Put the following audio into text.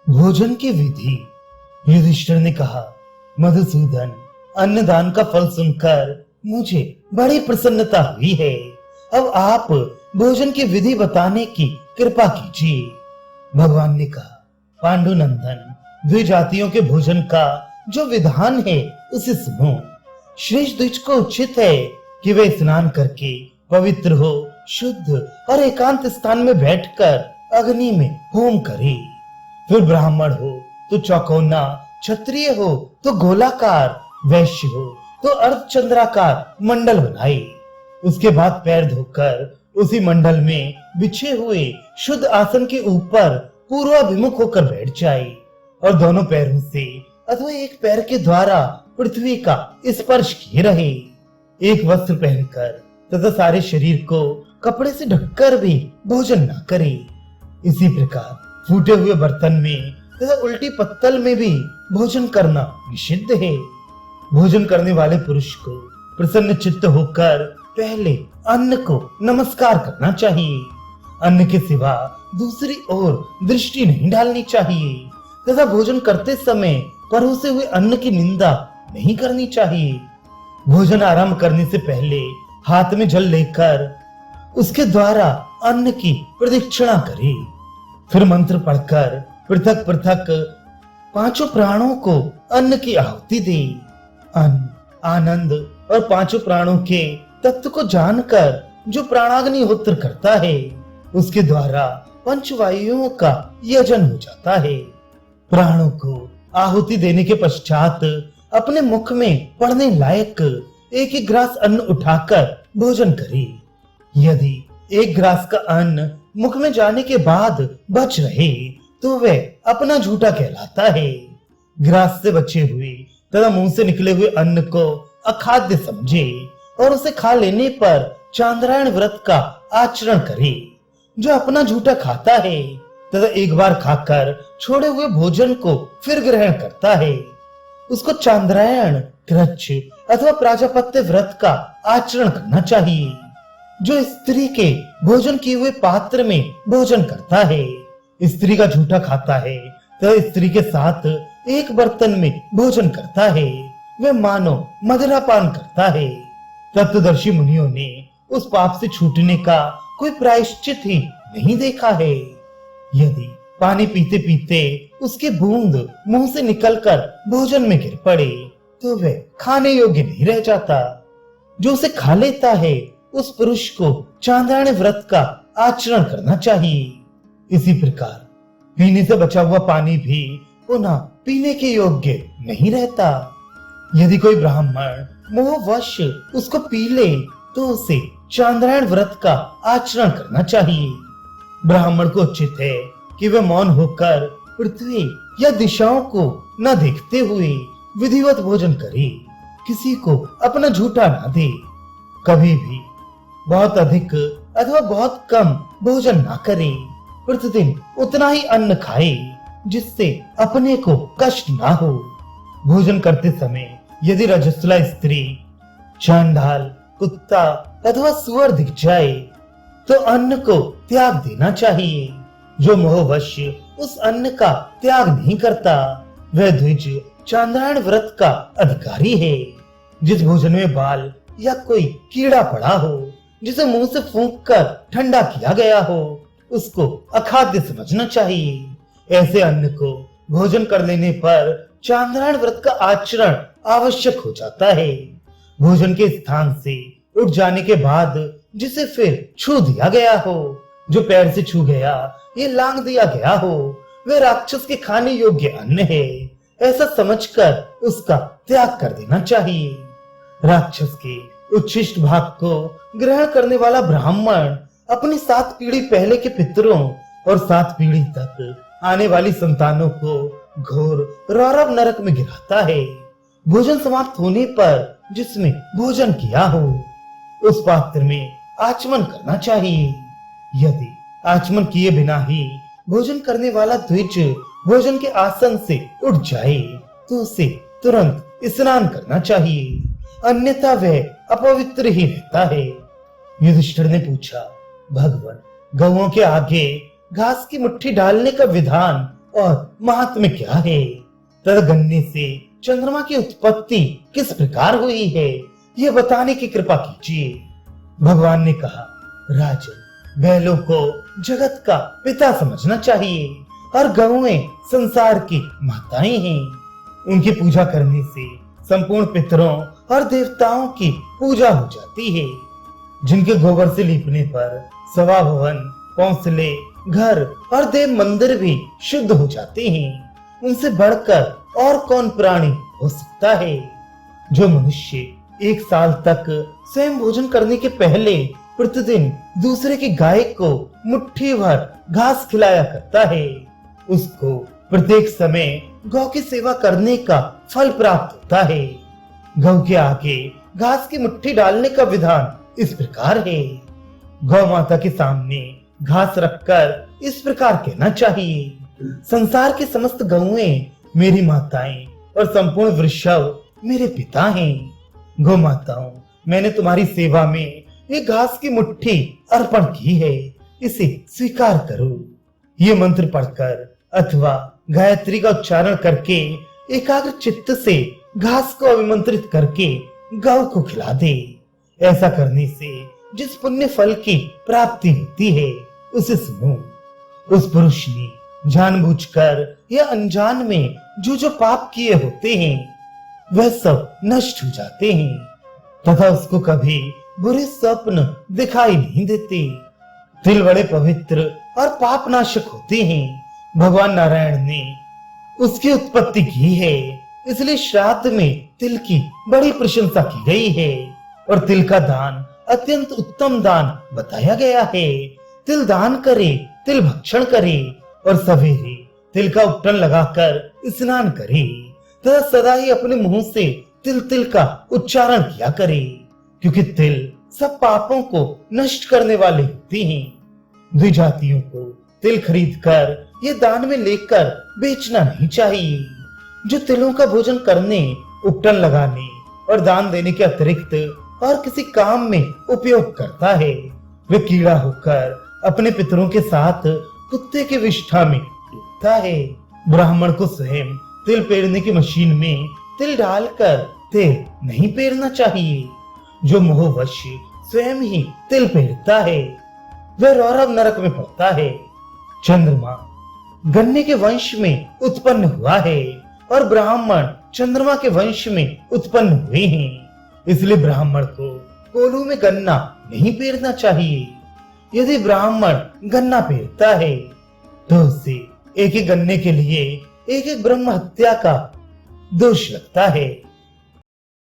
भोजन की विधि। युधिष्ठिर ने कहा, मधुसूदन, अन्नदान का फल सुनकर मुझे बड़ी प्रसन्नता हुई है। अब आप भोजन की विधि बताने की कृपा कीजिए। भगवान ने कहा, पांडुनंदन, द्विजातियों के भोजन का जो विधान है उसे सुनो। श्रेष्ठ द्विज को उचित है कि वे स्नान करके पवित्र हो, शुद्ध और एकांत स्थान में बैठकर अग्नि में होम करे। फिर ब्राह्मण हो तो चौकोना, क्षत्रिय हो तो गोलाकार, वैश्य हो तो अर्धचंद्राकार मंडल बनाए। उसके बाद पैर धोकर उसी मंडल में बिछे हुए शुद्ध आसन के ऊपर पूर्वाभिमुख होकर बैठ जाए और दोनों पैरों से अथवा एक पैर के द्वारा पृथ्वी का स्पर्श किए रहे। एक वस्त्र पहनकर तथा सारे शरीर को कपड़े से ढककर भी भोजन न करे। इसी प्रकार फूटे हुए बर्तन में तथा उल्टी पत्तल में भी भोजन करना निषिद्ध है। भोजन करने वाले पुरुष को प्रसन्न चित्त होकर पहले अन्न को नमस्कार करना चाहिए। अन्न के सिवा दूसरी ओर दृष्टि नहीं डालनी चाहिए तथा भोजन करते समय परोसे हुए अन्न की निंदा नहीं करनी चाहिए। भोजन आरंभ करने से पहले हाथ में जल लेकर उसके द्वारा अन्न की प्रदक्षिणा करे। फिर मंत्र पढ़कर पृथक पृथक पांचों प्राणों को अन्न की आहुति दे। अन्न, आनंद और पांचों प्राणों के तत्व को जानकर जो प्राणाग्निहोत्र करता है उसके द्वारा पंचवायुओं का यजन हो जाता है। प्राणों को आहुति देने के पश्चात अपने मुख में पड़ने लायक एक एक ग्रास अन्न उठाकर भोजन करे। यदि एक ग्रास का अन्न मुख में जाने के बाद बच रहे तो वह अपना झूठा कहलाता है। ग्रास से बचे हुए तथा मुंह से निकले हुए अन्न को अखाद्य समझे और उसे खा लेने पर चांद्रायण व्रत का आचरण करे। जो अपना झूठा खाता है तथा एक बार खाकर छोड़े हुए भोजन को फिर ग्रहण करता है उसको चांद्रायण, कृच्छ अथवा प्राजापत्य व्रत का आचरण करना चाहिए। जो स्त्री के भोजन किए हुए पात्र में भोजन करता है, स्त्री का झूठा खाता है तो स्त्री के साथ एक बर्तन में भोजन करता है, वह मानो मदिरा पान करता है। तत्वदर्शी मुनियों ने उस पाप से छूटने का कोई प्रायश्चित ही नहीं देखा है। यदि पानी पीते पीते उसकी बूंद मुंह से निकलकर भोजन में गिर पड़े तो वह खाने योग्य नहीं रह जाता। जो उसे खा लेता है उस पुरुष को चांद्रायण व्रत का आचरण करना चाहिए। इसी प्रकार पीने से बचा हुआ पानी भी पुनः पीने के योग्य नहीं रहता। यदि कोई ब्राह्मण मोहवश उसको पी ले तो उसे चांद्रायण व्रत का आचरण करना चाहिए। ब्राह्मण को उचित है कि वह मौन होकर पृथ्वी या दिशाओं को न देखते हुए विधिवत भोजन करे, किसी को अपना झूठा न दे। कभी भी बहुत अधिक अथवा बहुत कम भोजन न करे। प्रतिदिन उतना ही अन्न खाए जिससे अपने को कष्ट ना हो। भोजन करते समय यदि रजस्वला स्त्री, चांडाल, कुत्ता अथवा सुअर दिख जाए तो अन्न को त्याग देना चाहिए। जो मोहवश उस अन्न का त्याग नहीं करता वह द्विज चांद्रायण व्रत का अधिकारी है। जिस भोजन में बाल या कोई कीड़ा पड़ा हो, जिसे मुंह से फूंक कर ठंडा किया गया हो, उसको अखाद्य समझना चाहिए। ऐसे अन्न को भोजन कर लेने पर चांद्रायण व्रत का आचरण आवश्यक हो जाता है। भोजन के स्थान से उठ जाने के बाद जिसे फिर छू दिया गया हो, जो पैर से छू गया ये लांग दिया गया हो, वह राक्षस के खाने योग्य अन्न है, ऐसा समझकर उसका त्याग कर देना चाहिए। राक्षस के उच्छिष्ट भाग को ग्रहण करने वाला ब्राह्मण अपनी 7 पीढ़ी पहले के पितरों और 7 पीढ़ी तक आने वाली संतानों को घोर रौरव नरक में गिराता है। भोजन समाप्त होने पर जिसमें भोजन किया हो उस पात्र में आचमन करना चाहिए। यदि आचमन किए बिना ही भोजन करने वाला द्विज भोजन के आसन से उठ जाए तो उसे तुरंत स्नान करना चाहिए, अन्यथा वह अपवित्र ही रहता है। युधिष्ठिर ने पूछा, भगवान, गौओं के आगे घास की मुट्ठी डालने का विधान और महात्म्य क्या है, तथा गन्ने से चंद्रमा की उत्पत्ति किस प्रकार हुई है, यह बताने की कृपा कीजिए। भगवान ने कहा, राजन, बैलों को जगत का पिता समझना चाहिए और गौएं संसार की माताएं हैं। उनकी पूजा करने से संपूर्ण पितरों और देवताओं की पूजा हो जाती है। जिनके गोबर से लीपने पर सभा भवन, कौंसले, घर और देव मंदिर भी शुद्ध हो जाते हैं। उनसे बढ़कर और कौन प्राणी हो सकता है। जो मनुष्य 1 साल तक स्वयं भोजन करने के पहले प्रतिदिन दूसरे की गाय को मुट्ठी भर घास खिलाया करता है, उसको प्रत्येक समय गौ की सेवा करने का फल प्राप्त होता है। गौ के आगे घास की मुट्ठी डालने का विधान इस प्रकार है। गौ माता के सामने घास रखकर इस प्रकार कहना चाहिए, संसार के समस्त गौएं मेरी माताएं और संपूर्ण वृषभ मेरे पिता हैं। गौ माताओं, मैंने तुम्हारी सेवा में ये घास की मुट्ठी अर्पण की है, इसे स्वीकार करो। ये मंत्र पढ़कर अथवा गायत्री का उच्चारण करके एकाग्र चित्त से घास को अभिमंत्रित करके गौ को खिला दे। ऐसा करने से जिस पुण्य फल की प्राप्ति होती है, उसे सुनो। उस पुरुष ने जानबूझकर या अनजान में जो पाप किए होते हैं, वह सब नष्ट हो जाते हैं तथा उसको कभी बुरे स्वप्न दिखाई नहीं देते। तिल बड़े पवित्र और पाप नाशक होते हैं। भगवान नारायण ने उसकी उत्पत्ति की है, इसलिए श्राद्ध में तिल की बड़ी प्रशंसा की गई है और तिल का दान अत्यंत उत्तम दान बताया गया है। तिल दान करे, तिल भक्षण करे और सवेरे तिल का उपटन लगाकर स्नान करे तथा सदा ही अपने मुंह से तिल तिल का उच्चारण किया करे, क्योंकि तिल सब पापों को नष्ट करने वाले होते हैं। द्विजातियों को तिल खरीद कर ये दान में लेकर बेचना नहीं चाहिए। जो तिलों का भोजन करने, उपटन लगाने और दान देने के अतिरिक्त और किसी काम में उपयोग करता है, वे कीड़ा होकर अपने पितरों के साथ कुत्ते के विष्ठा में डूबता है। ब्राह्मण को स्वयं तिल पेरने की मशीन में तिल डालकर तिल नहीं पेरना चाहिए। जो मोहवश स्वयं ही तिल पेरता है, वह रौरव नरक में पड़ता है। चंद्रमा गन्ने के वंश में उत्पन्न हुआ है और ब्राह्मण चंद्रमा के वंश में उत्पन्न हुए हैं। इसलिए ब्राह्मण को कोलू में गन्ना नहीं पेरना चाहिए। यदि ब्राह्मण गन्ना पेरता है तो उसे एक एक गन्ने के लिए एक एक ब्रह्म हत्या का दोष लगता है।